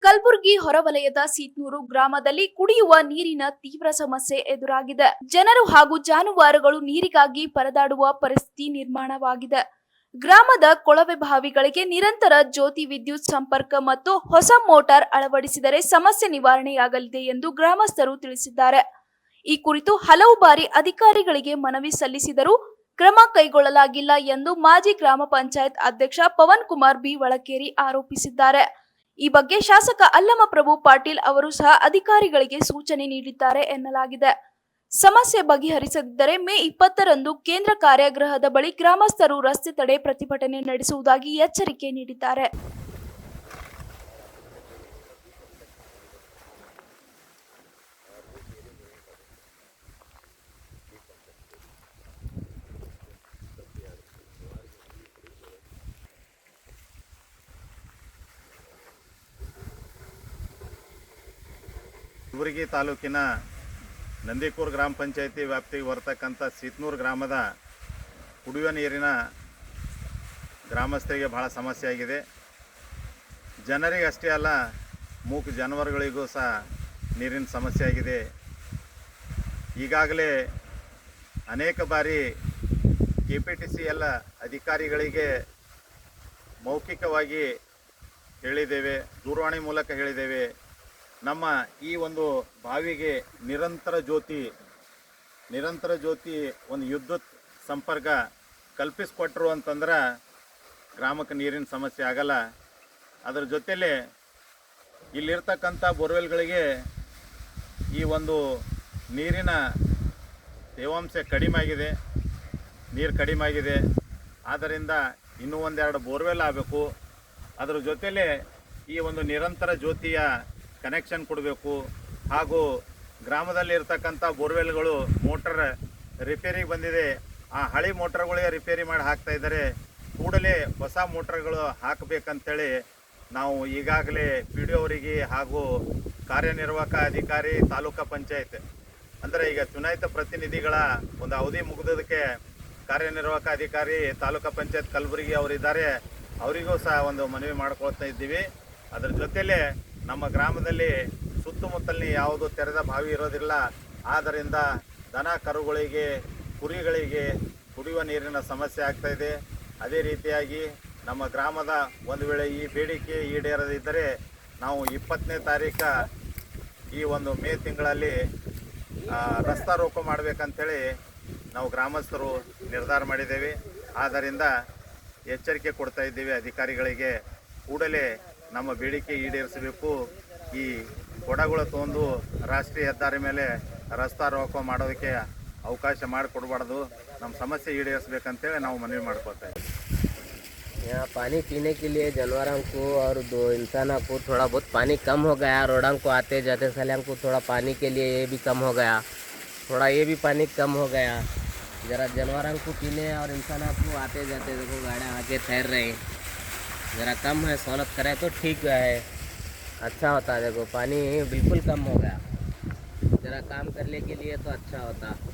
ಕಲಬುರಗಿ ಹೊರವಲಯದ ಸೀತ್ನೂರು ಗ್ರಾಮದಲ್ಲಿ ಕುಡಿಯುವ ನೀರಿನ ತೀವ್ರ ಸಮಸ್ಯೆ ಎದುರಾಗಿದೆ. ಜನರು ಹಾಗೂ ಜಾನುವಾರುಗಳು ನೀರಿಗಾಗಿ ಪರದಾಡುವ ಪರಿಸ್ಥಿತಿ ನಿರ್ಮಾಣವಾಗಿದೆ. ಗ್ರಾಮದ ಕೊಳವೆ ಬಾವಿಗಳಿಗೆ ನಿರಂತರ ಜ್ಯೋತಿ ವಿದ್ಯುತ್ ಸಂಪರ್ಕ ಮತ್ತು ಹೊಸ ಮೋಟಾರ್ ಅಳವಡಿಸಿದರೆ ಸಮಸ್ಯೆ ನಿವಾರಣೆಯಾಗಲಿದೆ ಎಂದು ಗ್ರಾಮಸ್ಥರು ತಿಳಿಸಿದ್ದಾರೆ. ಈ ಕುರಿತು ಹಲವು ಬಾರಿ ಅಧಿಕಾರಿಗಳಿಗೆ ಮನವಿ ಸಲ್ಲಿಸಿದರೂ ಕ್ರಮ ಕೈಗೊಳ್ಳಲಾಗಿಲ್ಲ ಎಂದು ಮಾಜಿ ಗ್ರಾಮ ಪಂಚಾಯತ್ ಅಧ್ಯಕ್ಷ ಪವನ್ ಕುಮಾರ್ ಬಿ ವಳಕೇರಿ ಆರೋಪಿಸಿದ್ದಾರೆ. ಈ ಬಗ್ಗೆ ಶಾಸಕ ಅಲ್ಲಮಪ್ರಭು ಪಾಟೀಲ್ ಅವರು ಸಹ ಅಧಿಕಾರಿಗಳಿಗೆ ಸೂಚನೆ ನೀಡಿದ್ದಾರೆ ಎನ್ನಲಾಗಿದೆ. ಸಮಸ್ಯೆ ಬಗೆಹರಿಸದಿದ್ದರೆ ಮೇ 20ರಂದು ಕೇಂದ್ರ ಕಾರಾಗೃಹದ ಬಳಿ ಗ್ರಾಮಸ್ಥರು ರಸ್ತೆ ತಡೆ ಪ್ರತಿಭಟನೆ ನಡೆಸುವುದಾಗಿ ಎಚ್ಚರಿಕೆ ನೀಡಿದ್ದಾರೆ. ಕಲಬುರಗಿ ತಾಲೂಕಿನ ನಂದಿಕೂರು ಗ್ರಾಮ ಪಂಚಾಯತಿ ವ್ಯಾಪ್ತಿಗೆ ಬರ್ತಕ್ಕಂಥ ಸೀತ್ನೂರು ಗ್ರಾಮದ ಕುಡಿಯುವ ನೀರಿನ ಗ್ರಾಮಸ್ಥರಿಗೆ ಭಾಳ ಸಮಸ್ಯೆ ಆಗಿದೆ. ಜನರಿಗೆ ಅಷ್ಟೇ ಅಲ್ಲ, ಮೂಕ ಜಾನುವಾರುಗಳಿಗೂ ಸಹ ನೀರಿನ ಸಮಸ್ಯೆ ಆಗಿದೆ. ಈಗಾಗಲೇ ಅನೇಕ ಬಾರಿ KPTC ಎಲ್ಲ ಅಧಿಕಾರಿಗಳಿಗೆ ಮೌಖಿಕವಾಗಿ ಹೇಳಿದ್ದೇವೆ, ದೂರವಾಣಿ ಮೂಲಕ ಹೇಳಿದ್ದೇವೆ. ನಮ್ಮ ಈ ಒಂದು ಬಾವಿಗೆ ನಿರಂತರ ಜ್ಯೋತಿ ಒಂದು ವಿದ್ಯುತ್ ಸಂಪರ್ಕ ಕಲ್ಪಿಸಿಕೊಟ್ರು ಅಂತಂದ್ರೆ ಗ್ರಾಮಕ್ಕೆ ನೀರಿನ ಸಮಸ್ಯೆ ಆಗಲ್ಲ. ಅದರ ಜೊತೆಯಲ್ಲಿ ಇಲ್ಲಿರ್ತಕ್ಕಂಥ ಬೋರ್ವೆಲ್ಗಳಿಗೆ ಈ ಒಂದು ನೀರಿನ ತೇವಾಂಶ ಕಡಿಮೆ ಆಗಿದೆ, ನೀರು ಕಡಿಮೆ ಆಗಿದೆ. ಆದ್ದರಿಂದ ಇನ್ನೂ ಒಂದೆರಡು ಬೋರ್ವೆಲ್ ಆಗಬೇಕು. ಅದರ ಜೊತೆಯಲ್ಲಿ ಈ ಒಂದು ನಿರಂತರ ಜ್ಯೋತಿಯ ಕನೆಕ್ಷನ್ ಕೊಡಬೇಕು. ಹಾಗೂ ಗ್ರಾಮದಲ್ಲಿ ಇರ್ತಕ್ಕಂಥ ಬೋರ್ವೆಲ್ಗಳು ಮೋಟರ್ ರಿಪೇರಿಗೆ ಬಂದಿದೆ, ಆ ಹಳೆ ಮೋಟರ್ಗಳಿಗೆ ರಿಪೇರಿ ಮಾಡಿ ಹಾಕ್ತಾ ಇದ್ದಾರೆ. ಕೂಡಲೇ ಹೊಸ ಮೋಟರ್ಗಳು ಹಾಕಬೇಕಂತೇಳಿ ನಾವು ಈಗಾಗಲೇ PDO ಅವರಿಗೆ ಹಾಗೂ ಕಾರ್ಯನಿರ್ವಾಹಕ ಅಧಿಕಾರಿ ತಾಲೂಕು ಪಂಚಾಯತ್ ಅಂದರೆ ಈಗ ಚುನಾಯಿತ ಪ್ರತಿನಿಧಿಗಳ ಒಂದು ಅವಧಿ ಮುಗಿದೋದಕ್ಕೆ ಕಾರ್ಯನಿರ್ವಾಹಕ ಅಧಿಕಾರಿ ತಾಲೂಕು ಪಂಚಾಯತ್ ಕಲಬುರಗಿ ಅವರಿದ್ದಾರೆ, ಅವರಿಗೂ ಸಹ ಒಂದು ಮನವಿ ಮಾಡ್ಕೊಳ್ತಾ ಇದ್ದೀವಿ. ಅದರ ಜೊತೆಯಲ್ಲೇ ನಮ್ಮ ಗ್ರಾಮದಲ್ಲಿ ಸುತ್ತಮುತ್ತಲಿನ ಯಾವುದು ತೆರೆದ ಬಾವಿ ಇರೋದಿಲ್ಲ. ಆದ್ದರಿಂದ ದನ ಕರುಗಳಿಗೆ, ಕುರಿಗಳಿಗೆ ಕುಡಿಯುವ ನೀರಿನ ಸಮಸ್ಯೆ ಆಗ್ತಾ ಇದೆ. ಅದೇ ರೀತಿಯಾಗಿ ನಮ್ಮ ಗ್ರಾಮದ ಒಂದು ವೇಳೆ ಈ ಬೇಡಿಕೆ ಈಡೇರದಿದ್ದರೆ ನಾವು 20ನೇ ತಾರೀಕು ಈ ಒಂದು ಮೇ ತಿಂಗಳಲ್ಲಿ ರಸ್ತಾ ರೋಕೋ ಮಾಡಬೇಕಂತೇಳಿ ನಾವು ಗ್ರಾಮಸ್ಥರು ನಿರ್ಧಾರ ಮಾಡಿದ್ದೇವೆ. ಆದ್ದರಿಂದ ಎಚ್ಚರಿಕೆ ಕೊಡ್ತಾ ಇದ್ದೀವಿ ಅಧಿಕಾರಿಗಳಿಗೆ, ಕೂಡಲೇ ನಮ್ಮ ಬೇಡಿಕೆ ಈಡೇರಿಸಬೇಕು. ಈ ಕೊಡಗಳು ತೊಗೊಂಡು ರಾಷ್ಟ್ರೀಯ ಹೆದ್ದಾರಿ ಮೇಲೆ ರಸ್ತಾ ರೋಕೋ ಮಾಡೋದಕ್ಕೆ ಅವಕಾಶ ಮಾಡಿಕೊಡ್ಬಾರ್ದು. ನಮ್ಮ ಸಮಸ್ಯೆ ಈಡೇರಿಸಬೇಕಂತೇಳಿ ನಾವು ಮನವಿ ಮಾಡ್ಕೊಳ್ತಾ ಇದ್ದೀವಿ. यहाँ पानी पीने के लिए जानवरों को और दो इंसानों को थोड़ा बहुत पानी कम हो गया। रोडों को आते जाते सलाम को थोड़ा पानी के लिए ये भी कम हो गया, थोड़ा ये भी पानी कम हो गया। ज़रा जानवरों को पीने और इंसानों को आते जाते देखो गाड़ियाँ आके ठहर रहे, ज़रा कम है, सहूलत करें तो ठीक है, अच्छा होता। देखो पानी बिल्कुल कम हो गया, ज़रा काम करने के लिए तो अच्छा होता।